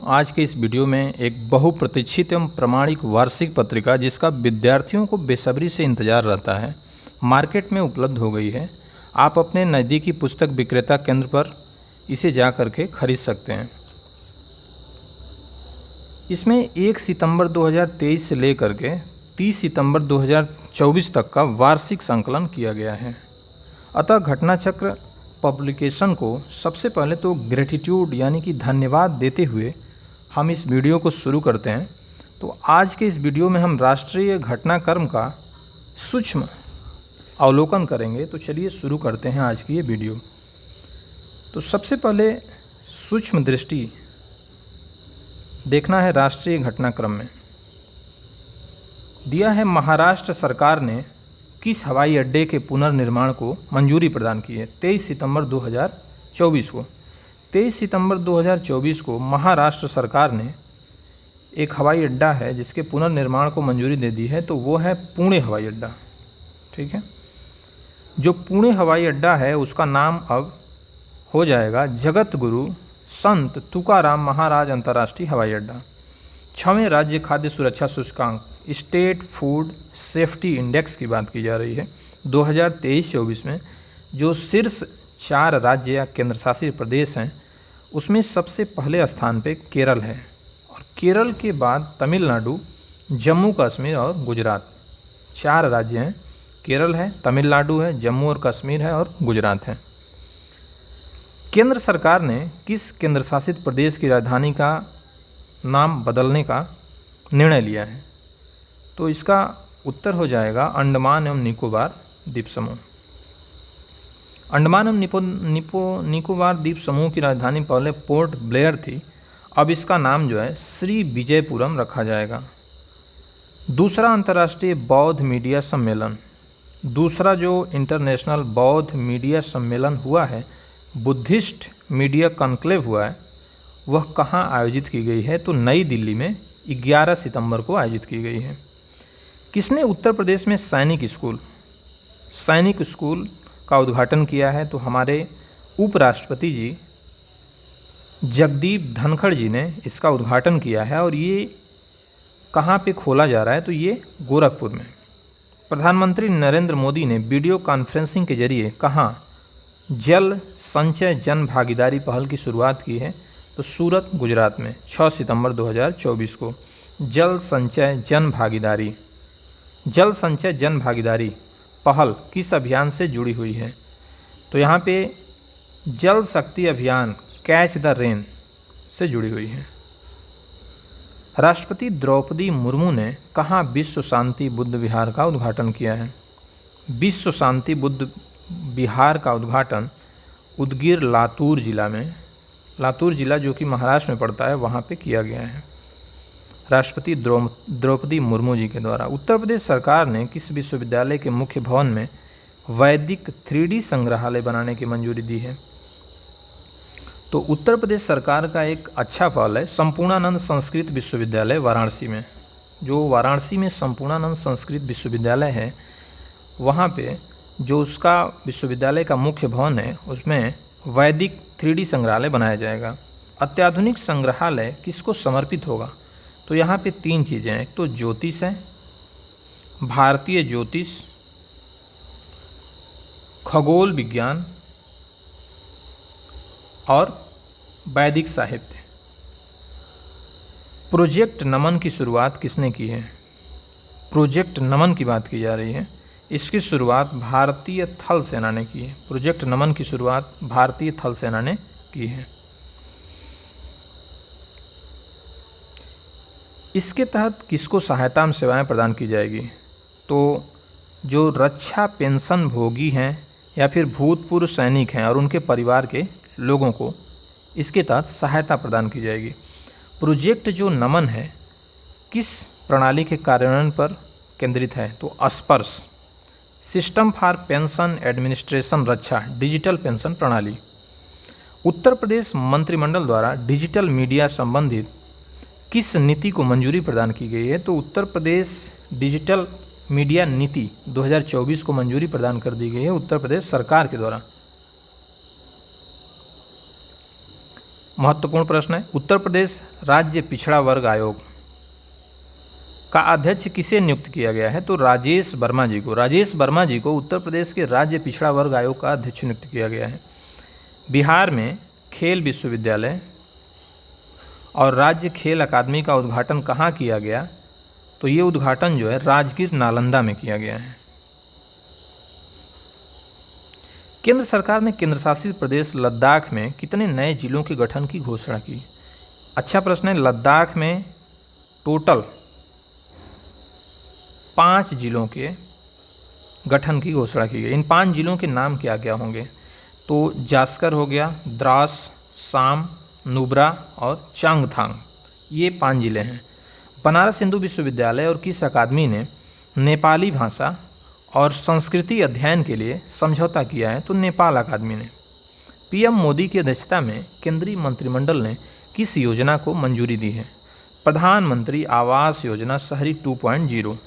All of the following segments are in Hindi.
आज के इस वीडियो में एक बहुप्रतीक्षित एवं प्रामाणिक वार्षिक पत्रिका जिसका विद्यार्थियों को बेसब्री से इंतजार रहता है, मार्केट में उपलब्ध हो गई है। आप अपने नज़दीकी पुस्तक विक्रेता केंद्र पर इसे जा करके खरीद सकते हैं। इसमें 1 सितंबर 2023 से लेकर के 30 सितंबर 2024 तक का वार्षिक संकलन किया गया है। अतः घटनाचक्र पब्लिकेशन को सबसे पहले तो ग्रेटिट्यूड यानी कि धन्यवाद देते हुए हम इस वीडियो को शुरू करते हैं। तो आज के इस वीडियो में हम राष्ट्रीय घटनाक्रम का सूक्ष्म अवलोकन करेंगे। तो चलिए शुरू करते हैं आज की ये वीडियो। तो सबसे पहले सूक्ष्म दृष्टि देखना है राष्ट्रीय घटनाक्रम में। दिया है महाराष्ट्र सरकार ने किस हवाई अड्डे के पुनर्निर्माण को मंजूरी प्रदान की है। 23 सितंबर 2024 को 23 सितंबर 2024 को महाराष्ट्र सरकार ने एक हवाई अड्डा है जिसके पुनर्निर्माण को मंजूरी दे दी है। तो वो है पुणे हवाई अड्डा। ठीक है, जो पुणे हवाई अड्डा है उसका नाम अब हो जाएगा जगत गुरु संत तुकाराम महाराज अंतर्राष्ट्रीय हवाई अड्डा। 6वें राज्य खाद्य सुरक्षा सूचकांक स्टेट फूड सेफ्टी इंडेक्स की बात की जा रही है 2023-24 में। जो शीर्ष 4 राज्य या केंद्र शासित प्रदेश हैं उसमें सबसे पहले स्थान पे केरल है और केरल के बाद तमिलनाडु, जम्मू कश्मीर और गुजरात। 4 राज्य हैं, केरल है, तमिलनाडु है, जम्मू और कश्मीर है और गुजरात है। केंद्र सरकार ने किस केंद्र शासित प्रदेश की राजधानी का नाम बदलने का निर्णय लिया है। तो इसका उत्तर हो जाएगा अंडमान एवं निकोबार द्वीप समूह। अंडमान एवं निकोबार द्वीप समूह की राजधानी पहले पोर्ट ब्लेयर थी, अब इसका नाम जो है श्री विजयपुरम रखा जाएगा। दूसरा अंतर्राष्ट्रीय बौद्ध मीडिया सम्मेलन, दूसरा जो इंटरनेशनल बौद्ध मीडिया सम्मेलन हुआ है, बुद्धिस्ट मीडिया कॉन्क्लेव हुआ है, वह कहाँ आयोजित की गई है। तो नई दिल्ली में 11 सितंबर को आयोजित की गई है। किसने उत्तर प्रदेश में सैनिक स्कूल का उद्घाटन किया है। तो हमारे उपराष्ट्रपति जी जगदीप धनखड़ जी ने इसका उद्घाटन किया है और ये कहाँ पे खोला जा रहा है। तो ये गोरखपुर में। प्रधानमंत्री नरेंद्र मोदी ने वीडियो कॉन्फ्रेंसिंग के जरिए कहाँ जल संचय जन भागीदारी पहल की शुरुआत की है। तो सूरत गुजरात में 6 सितंबर 2024 को जल संचय जन भागीदारी पहल किस अभियान से जुड़ी हुई है। तो यहाँ पे जल शक्ति अभियान कैच द रेन से जुड़ी हुई है। राष्ट्रपति द्रौपदी मुर्मू ने कहाँ विश्व शांति बुद्ध विहार का उद्घाटन किया है। विश्व शांति बुद्ध विहार का उद्घाटन उदगीर लातूर जिला जो कि महाराष्ट्र में पड़ता है वहाँ पे किया गया है राष्ट्रपति द्रौपदी मुर्मू जी के द्वारा। उत्तर प्रदेश सरकार ने किस विश्वविद्यालय के मुख्य भवन में वैदिक 3D संग्रहालय बनाने की मंजूरी दी है। तो उत्तर प्रदेश सरकार का एक अच्छा पहल है संपूर्णानंद संस्कृत विश्वविद्यालय वाराणसी में। जो वाराणसी में संपूर्णानंद संस्कृत विश्वविद्यालय है वहाँ पे जो उसका विश्वविद्यालय का मुख्य भवन है उसमें वैदिक 3D संग्रहालय बनाया जाएगा। अत्याधुनिक संग्रहालय किसको समर्पित होगा। तो यहाँ पे 3 चीज़ें हैं। एक तो ज्योतिष है, भारतीय ज्योतिष, खगोल विज्ञान और वैदिक साहित्य। प्रोजेक्ट नमन की शुरुआत किसने की है। प्रोजेक्ट नमन की बात की जा रही है। इसकी शुरुआत भारतीय थल सेना ने की है। प्रोजेक्ट नमन की शुरुआत भारतीय थल सेना ने की है। इसके तहत किसको सहायता एवं सेवाएं प्रदान की जाएगी। तो जो रक्षा पेंशन भोगी हैं या फिर भूतपूर्व सैनिक हैं और उनके परिवार के लोगों को इसके तहत सहायता प्रदान की जाएगी। प्रोजेक्ट जो नमन है किस प्रणाली के कार्यान्वयन पर केंद्रित है। तो स्पर्श system for pension administration Raksha digital pension प्रणाली। उत्तर प्रदेश मंत्रिमंडल द्वारा डिजिटल मीडिया संबंधित किस नीति को मंजूरी प्रदान की गई है। तो उत्तर प्रदेश डिजिटल मीडिया नीति 2024 को मंजूरी प्रदान कर दी गई है उत्तर प्रदेश सरकार के द्वारा। महत्वपूर्ण प्रश्न है। उत्तर प्रदेश राज्य पिछड़ा वर्ग आयोग का अध्यक्ष किसे नियुक्त किया गया है? तो राजेश वर्मा जी को। राजेश वर्मा जी को उत्तर प्रदेश के राज्य पिछड़ा वर्ग आयोग का अध्यक्ष नियुक्त किया गया है। बिहार में खेल विश्वविद्यालय और राज्य खेल अकादमी का उद्घाटन कहाँ किया गया? तो ये उद्घाटन जो है राजगीर नालंदा में किया गया है। केंद्र सरकार ने केंद्र शासित प्रदेश लद्दाख में कितने नए जिलों के गठन की घोषणा की? अच्छा प्रश्न है। लद्दाख में टोटल 5 जिलों के गठन की घोषणा की गई। इन 5 जिलों के नाम क्या क्या होंगे? तो जास्कर हो गया, द्रास, साम, नुब्रा और चांगथांग, ये 5 जिले हैं। बनारस हिंदू विश्वविद्यालय और किस अकादमी ने नेपाली भाषा और संस्कृति अध्ययन के लिए समझौता किया है? तो नेपाल अकादमी ने। पीएम मोदी की अध्यक्षता में केंद्रीय मंत्रिमंडल ने किस योजना को मंजूरी दी है? प्रधानमंत्री आवास योजना शहरी 2.0,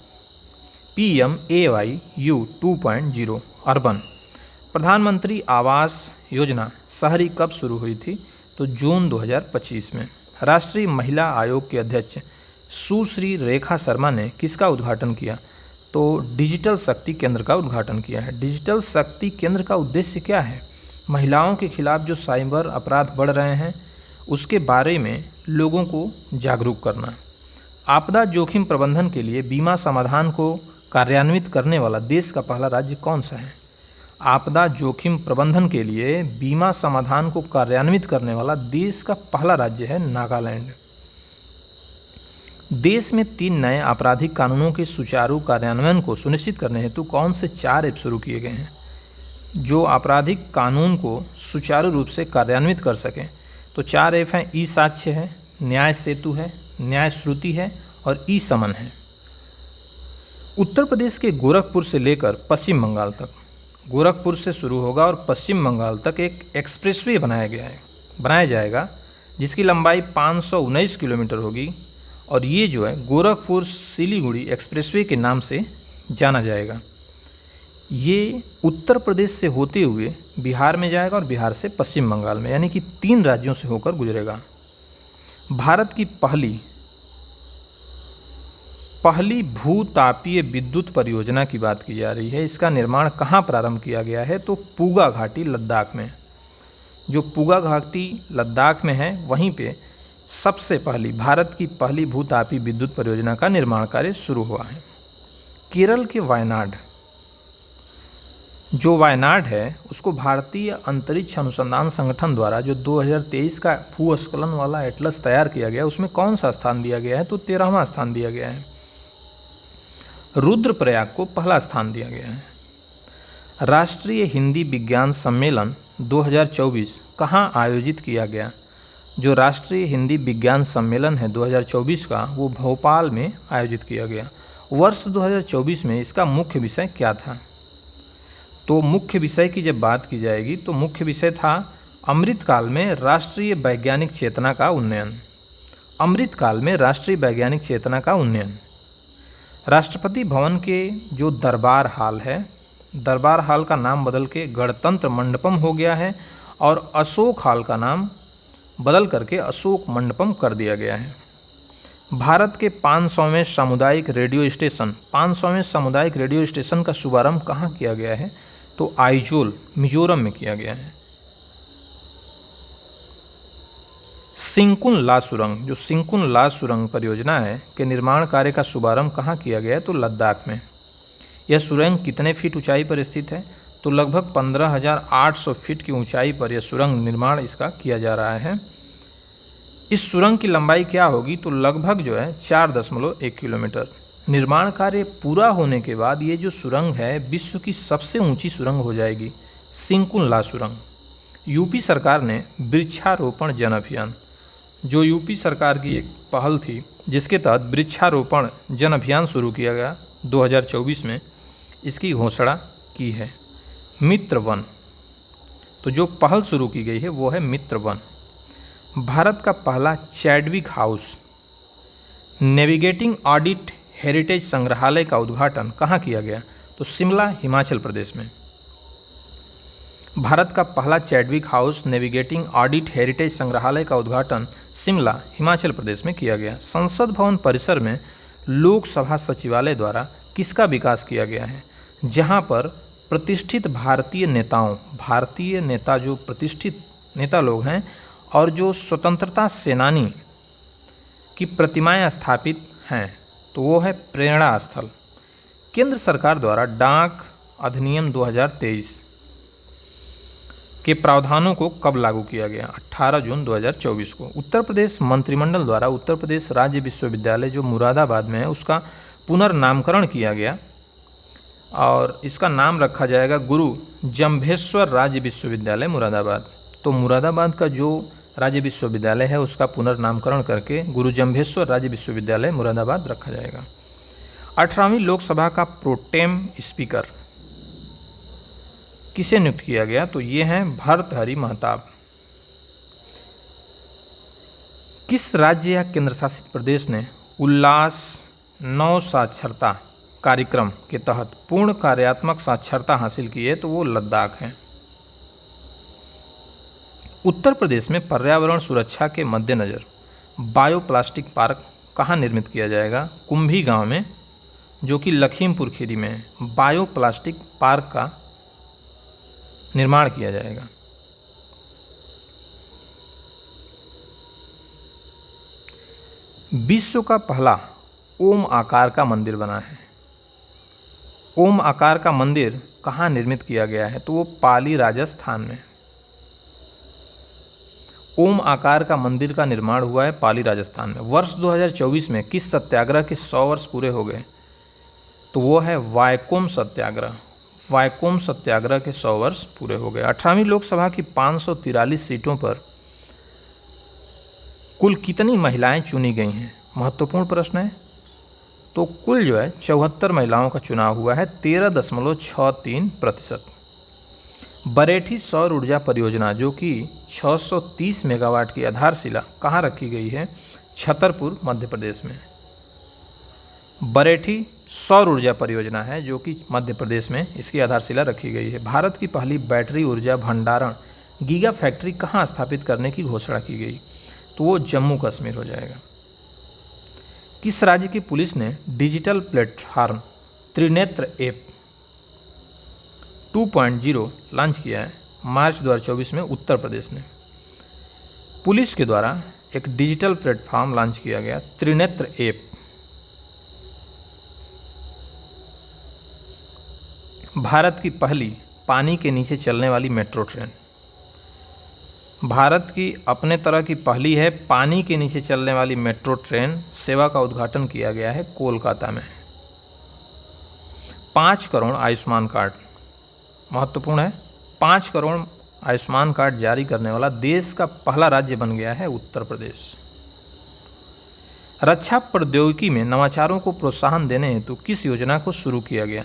PMAYU 2.0 अर्बन। प्रधानमंत्री आवास योजना शहरी कब शुरू हुई थी? तो जून 2025 में। राष्ट्रीय महिला आयोग के अध्यक्ष सुश्री रेखा शर्मा ने किसका उद्घाटन किया? तो डिजिटल शक्ति केंद्र का उद्घाटन किया है। डिजिटल शक्ति केंद्र का उद्देश्य क्या है? महिलाओं के खिलाफ जो साइबर अपराध बढ़ रहे हैं उसके बारे में लोगों को जागरूक करना। आपदा जोखिम प्रबंधन के लिए बीमा समाधान को कार्यान्वित करने वाला देश का पहला राज्य कौन सा है? आपदा जोखिम प्रबंधन के लिए बीमा समाधान को कार्यान्वित करने वाला देश का पहला राज्य है नागालैंड। देश में 3 नए आपराधिक कानूनों के सुचारू कार्यान्वयन को सुनिश्चित करने हेतु कौन से 4 ऐप शुरू किए गए हैं जो आपराधिक कानून को सुचारू रूप से कार्यान्वित कर सकें? तो 4 ऐप हैं। ई साक्ष्य है, न्याय सेतु है, न्याय श्रुति है और ई समन है। उत्तर प्रदेश के गोरखपुर से लेकर पश्चिम बंगाल तक, गोरखपुर से शुरू होगा और पश्चिम बंगाल तक एक एक्सप्रेसवे बनाया जाएगा जिसकी लंबाई 519 किलोमीटर होगी और ये जो है गोरखपुर सिलीगुड़ी एक्सप्रेसवे के नाम से जाना जाएगा। ये उत्तर प्रदेश से होते हुए बिहार में जाएगा और बिहार से पश्चिम बंगाल में, यानी कि 3 राज्यों से होकर गुजरेगा। भारत की पहली भूतापीय विद्युत परियोजना की बात की जा रही है। इसका निर्माण कहाँ प्रारंभ किया गया है? तो पूगा घाटी लद्दाख में। जो पूगा घाटी लद्दाख में है वहीं पे सबसे पहली भारत की पहली भूतापीय विद्युत परियोजना का निर्माण कार्य शुरू हुआ है। केरल के वायनाड, जो वायनाड है उसको भारतीय अंतरिक्ष अनुसंधान संगठन द्वारा जो 2023 का भूस्खलन वाला एटलस तैयार किया गया उसमें कौन सा स्थान दिया गया है? तो 13वां स्थान दिया गया है। रुद्रप्रयाग को पहला स्थान दिया गया है। राष्ट्रीय हिंदी विज्ञान सम्मेलन 2024 कहाँ आयोजित किया गया? जो राष्ट्रीय हिंदी विज्ञान सम्मेलन है 2024 का वो भोपाल में आयोजित किया गया। वर्ष 2024 में इसका मुख्य विषय क्या था? तो मुख्य विषय की जब बात की जाएगी तो मुख्य विषय था अमृतकाल में राष्ट्रीय वैज्ञानिक चेतना का उन्नयन। अमृतकाल में राष्ट्रीय वैज्ञानिक चेतना का उन्नयन। राष्ट्रपति भवन के जो दरबार हाल है, दरबार हाल का नाम बदल के गणतंत्र मंडपम हो गया है और अशोक हाल का नाम बदल करके अशोक मंडपम कर दिया गया है। भारत के 500वें सामुदायिक रेडियो स्टेशन 500वें सामुदायिक रेडियो स्टेशन का शुभारंभ कहाँ किया गया है? तो आइजोल मिजोरम में किया गया है। सिंकुन ला सुरंग, जो सिंकुन ला सुरंग परियोजना है के निर्माण कार्य का शुभारंभ कहाँ किया गया है? तो लद्दाख में। यह सुरंग कितने फीट ऊंचाई पर स्थित है? तो लगभग 15,800 फीट की ऊंचाई पर यह सुरंग निर्माण इसका किया जा रहा है। इस सुरंग की लंबाई क्या होगी? तो लगभग जो है 4.1 किलोमीटर। निर्माण कार्य पूरा होने के बाद ये जो सुरंग है विश्व की सबसे ऊंची सुरंग हो जाएगी, सिंकुन ला सुरंग। यूपी सरकार ने वृक्षारोपण जन अभियान, जो यूपी सरकार की एक पहल थी जिसके तहत वृक्षारोपण जन अभियान शुरू किया गया 2024 में, इसकी घोषणा की है। मित्र वन, तो जो पहल शुरू की गई है वो है मित्र वन। भारत का पहला Chadwick house navigating audit heritage संग्रहालय का उद्घाटन कहाँ किया गया? तो शिमला, हिमाचल प्रदेश में। भारत का पहला Chadwick house navigating audit heritage संग्रहालय का उद्घाटन शिमला, हिमाचल प्रदेश में किया गया। संसद भवन परिसर में लोकसभा सचिवालय द्वारा किसका विकास किया गया है? जहां पर प्रतिष्ठित भारतीय नेता जो प्रतिष्ठित नेता लोग हैं और जो स्वतंत्रता सेनानी की प्रतिमाएं स्थापित हैं, तो वो है प्रेरणा स्थल। केंद्र सरकार द्वारा डाक अधिनियम 2023 के प्रावधानों को कब लागू किया गया? 18 जून 2024 को। उत्तर प्रदेश मंत्रिमंडल द्वारा उत्तर प्रदेश राज्य विश्वविद्यालय जो मुरादाबाद में है उसका पुनर्नामकरण किया गया और इसका नाम रखा जाएगा गुरु जम्भेश्वर राज्य विश्वविद्यालय मुरादाबाद। तो मुरादाबाद का जो राज्य विश्वविद्यालय है उसका पुनर्नामकरण करके गुरु जम्भेश्वर राज्य विश्वविद्यालय मुरादाबाद रखा जाएगा। 18वीं लोकसभा का प्रोटेम स्पीकर किसे नियुक्त किया गया? तो ये हैं भर्तहरि महताब। किस राज्य या केंद्र शासित प्रदेश ने उल्लास नव साक्षरता कार्यक्रम के तहत पूर्ण कार्यात्मक साक्षरता हासिल की है? तो वो लद्दाख है। उत्तर प्रदेश में पर्यावरण सुरक्षा के मद्देनज़र बायोप्लास्टिक पार्क कहाँ निर्मित किया जाएगा? कुंभी गांव में, जो कि लखीमपुर खीरी में है। बायोप्लास्टिक पार्क का निर्माण किया जाएगा। विश्व का पहला ओम आकार का मंदिर बना है। ओम आकार का मंदिर कहाँ निर्मित किया गया है? तो वो पाली, राजस्थान में। ओम आकार का मंदिर का निर्माण हुआ है पाली, राजस्थान में। वर्ष 2024 में किस सत्याग्रह के 100 वर्ष पूरे हो गए? तो वो है वायकोम सत्याग्रह। वायकोम सत्याग्रह के 100 वर्ष पूरे हो गए। 18वीं लोकसभा की 543 सीटों पर कुल कितनी महिलाएं चुनी गई हैं? महत्वपूर्ण प्रश्न है। तो कुल जो है 74 महिलाओं का चुनाव हुआ है, 13.63%। बरेठी सौर ऊर्जा परियोजना जो कि 630 मेगावाट की आधारशिला कहाँ रखी गई है? छतरपुर, मध्य प्रदेश में। बरेठी सौर ऊर्जा परियोजना है जो कि मध्य प्रदेश में इसकी आधारशिला रखी गई है। भारत की पहली बैटरी ऊर्जा भंडारण गीगा फैक्ट्री कहाँ स्थापित करने की घोषणा की गई? तो वो जम्मू कश्मीर हो जाएगा। किस राज्य की पुलिस ने digital platform Trinetra app 2.0 launch किया है? मार्च 2024 में उत्तर प्रदेश ने। पुलिस के द्वारा एक डिजिटल प्लेटफॉर्म लॉन्च किया गया, त्रिनेत्र ऐप। भारत की पहली पानी के नीचे चलने वाली मेट्रो ट्रेन। भारत की अपने तरह की पहली है पानी के नीचे चलने वाली मेट्रो ट्रेन सेवा का उद्घाटन किया गया है कोलकाता में। 5 करोड़ आयुष्मान कार्ड, महत्वपूर्ण है, 5 करोड़ आयुष्मान कार्ड जारी करने वाला देश का पहला राज्य बन गया है उत्तर प्रदेश। रक्षा प्रौद्योगिकी में नवाचारों को प्रोत्साहन देने हेतु किस योजना को शुरू किया गया?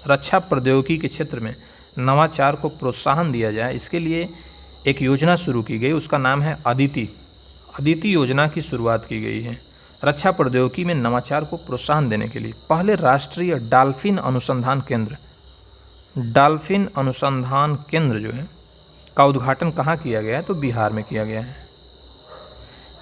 रक्षा प्रौद्योगिकी के क्षेत्र में नवाचार को प्रोत्साहन दिया जाए, इसके लिए एक योजना शुरू की गई, उसका नाम है अदिति। अदिति योजना की शुरुआत की गई है रक्षा प्रौद्योगिकी में नवाचार को प्रोत्साहन देने के लिए। पहले राष्ट्रीय डॉल्फिन अनुसंधान केंद्र, डॉल्फिन अनुसंधान केंद्र जो है का उद्घाटन कहाँ किया गया है? तो बिहार में किया गया है।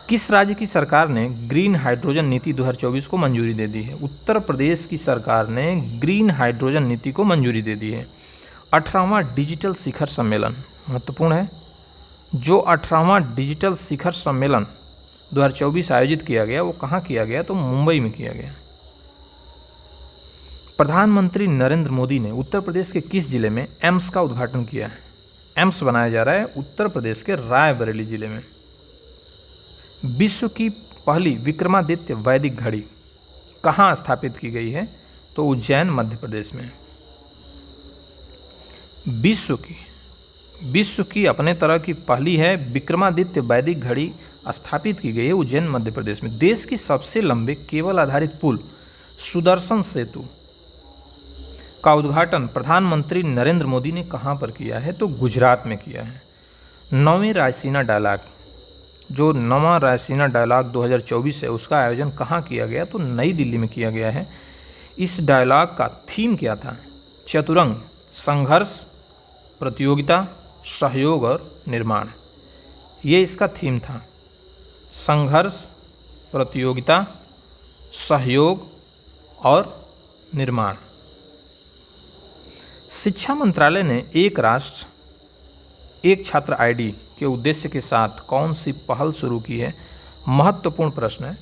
किस राज्य की सरकार ने ग्रीन हाइड्रोजन नीति 2024 को मंजूरी दे दी है? उत्तर प्रदेश की सरकार ने ग्रीन हाइड्रोजन नीति को मंजूरी दे दी है। 18वां डिजिटल शिखर सम्मेलन, महत्वपूर्ण है, जो 18वां डिजिटल शिखर सम्मेलन 2024 आयोजित किया गया वो कहाँ किया गया? तो मुंबई में किया गया। प्रधानमंत्री नरेंद्र मोदी ने उत्तर प्रदेश के किस जिले में एम्स का उद्घाटन किया है? एम्स बनाया जा रहा है उत्तर प्रदेश के रायबरेली जिले में। विश्व की पहली विक्रमादित्य वैदिक घड़ी कहाँ स्थापित की गई है? तो उज्जैन, मध्य प्रदेश में। विश्व की अपने तरह की पहली है विक्रमादित्य वैदिक घड़ी स्थापित की गई है उज्जैन, मध्य प्रदेश में। देश की सबसे लंबे केबल आधारित पुल सुदर्शन सेतु का उद्घाटन प्रधानमंत्री नरेंद्र मोदी ने कहाँ पर किया है? तो गुजरात में किया है। 9वें रायसीना डायलॉग, जो 9वां रायसीना डायलॉग 2024 है, उसका आयोजन कहाँ किया गया? तो नई दिल्ली में किया गया है। इस डायलॉग का थीम क्या था? चतुरंग, संघर्ष प्रतियोगिता, सहयोग और निर्माण। ये इसका थीम था, संघर्ष, प्रतियोगिता, सहयोग और निर्माण। शिक्षा मंत्रालय ने एक राष्ट्र एक छात्र आईडी के उद्देश्य के साथ कौन सी पहल शुरू की है? महत्वपूर्ण प्रश्न है।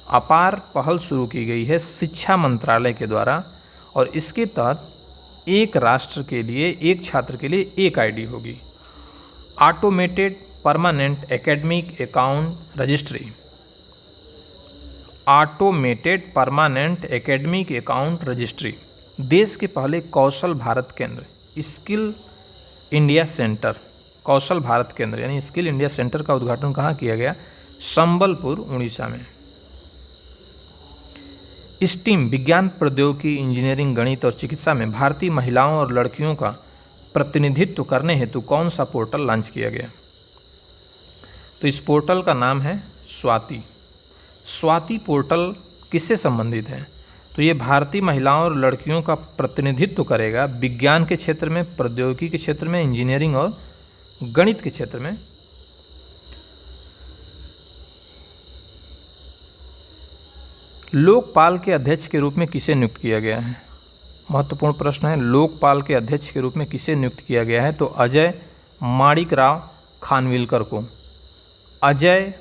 अपार पहल शुरू की गई है शिक्षा मंत्रालय के द्वारा, और इसके तहत एक राष्ट्र के लिए, एक छात्र के लिए एक आईडी होगी। Automated permanent academic account registry, automated permanent academic account registry. देश के पहले कौशल भारत केंद्र, स्किल इंडिया सेंटर, कौशल भारत केंद्र यानी स्किल इंडिया सेंटर का उद्घाटन कहाँ किया गया? संबलपुर, उड़ीसा में। स्टीम, विज्ञान, प्रौद्योगिकी, इंजीनियरिंग, गणित और चिकित्सा में भारतीय महिलाओं और लड़कियों का प्रतिनिधित्व करने हेतु कौन सा पोर्टल लॉन्च किया गया? तो इस पोर्टल का नाम है स्वाति। स्वाति पोर्टल किससे संबंधित है? तो ये भारतीय महिलाओं और लड़कियों का प्रतिनिधित्व करेगा विज्ञान के क्षेत्र में, प्रौद्योगिकी के क्षेत्र में, इंजीनियरिंग और गणित के क्षेत्र में। लोकपाल के अध्यक्ष के रूप में किसे नियुक्त किया गया है? महत्वपूर्ण प्रश्न है। लोकपाल के अध्यक्ष के रूप में किसे नियुक्त किया गया है? तो अजय माणिकराव खानविलकर को, अजय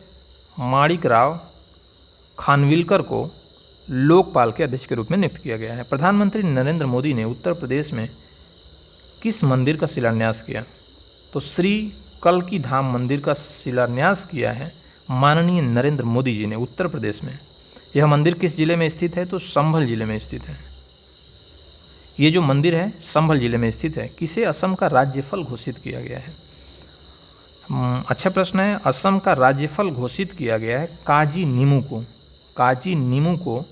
माणिकराव खानविलकर को लोकपाल के अध्यक्ष के रूप में नियुक्त किया गया है। प्रधानमंत्री नरेंद्र मोदी ने उत्तर प्रदेश में किस मंदिर का शिलान्यास किया? तो श्री कल्की धाम मंदिर का शिलान्यास किया है माननीय नरेंद्र मोदी जी ने उत्तर प्रदेश में। यह मंदिर किस जिले में स्थित है? तो संभल जिले में स्थित है। ये जो मंदिर है संभल जिले में स्थित है। किसे असम का राज्यफल घोषित किया गया है? अच्छा प्रश्न है। असम का राज्यफल घोषित किया गया है काजी नीमू को। काजी नीमू को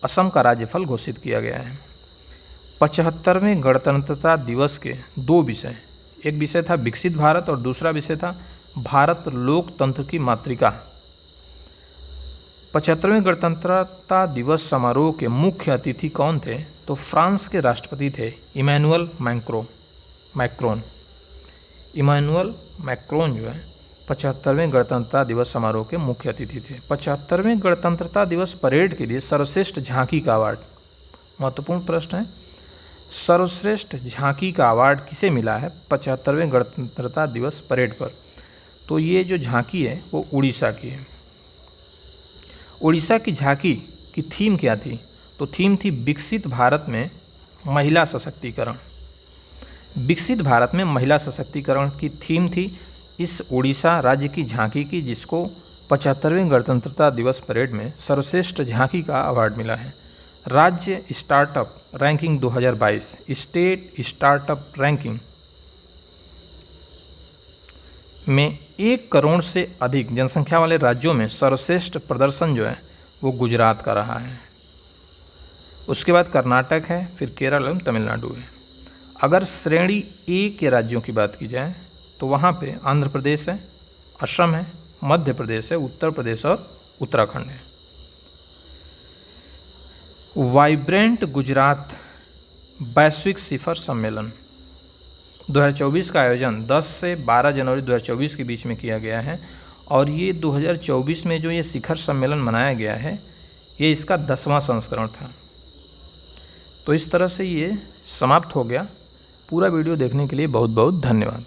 असम का राज्यफल घोषित किया गया है। 75वें गणतंत्रता दिवस के दो विषय, एक विषय था विकसित भारत और दूसरा विषय था भारत लोकतंत्र की मातृका। 75वें गणतंत्रता दिवस समारोह के मुख्य अतिथि कौन थे? तो फ्रांस के राष्ट्रपति थे इमैनुअल मैक्रोन। इमैनुअल मैक्रोन जो है 75वें गणतंत्रता दिवस समारोह के मुख्य अतिथि थे। 75वें गणतंत्रता दिवस परेड के लिए सर्वश्रेष्ठ झांकी का अवार्ड, महत्वपूर्ण प्रश्न है। सर्वश्रेष्ठ झांकी का अवार्ड किसे मिला है 75वें गणतंत्रता दिवस परेड पर? तो ये जो झांकी है वो उड़ीसा की है। उड़ीसा की झांकी की थीम क्या थी? तो थीम थी विकसित भारत में महिला सशक्तिकरण। विकसित भारत में महिला सशक्तिकरण की थीम थी इस उड़ीसा राज्य की झांकी की, जिसको 75वें गणतंत्रता दिवस परेड में सर्वश्रेष्ठ झांकी का अवार्ड मिला है। राज्य startup ranking 2022, state startup ranking में 1 करोड़ से अधिक जनसंख्या वाले राज्यों में सर्वश्रेष्ठ प्रदर्शन जो है वो गुजरात का रहा है। उसके बाद कर्नाटक है, फिर केरल एवं तमिलनाडु है। अगर श्रेणी ए के राज्यों की बात की जाए तो वहाँ पे आंध्र प्रदेश है, असम है, मध्य प्रदेश है, उत्तर प्रदेश और उत्तराखंड है। वाइब्रेंट गुजरात वैश्विक शिखर सम्मेलन 2024 का आयोजन 10 से 12 जनवरी 2024 के बीच में किया गया है, और ये 2024 में जो ये शिखर सम्मेलन मनाया गया है ये इसका 10वां संस्करण था। तो इस तरह से ये समाप्त हो गया। पूरा वीडियो देखने के लिए बहुत बहुत धन्यवाद।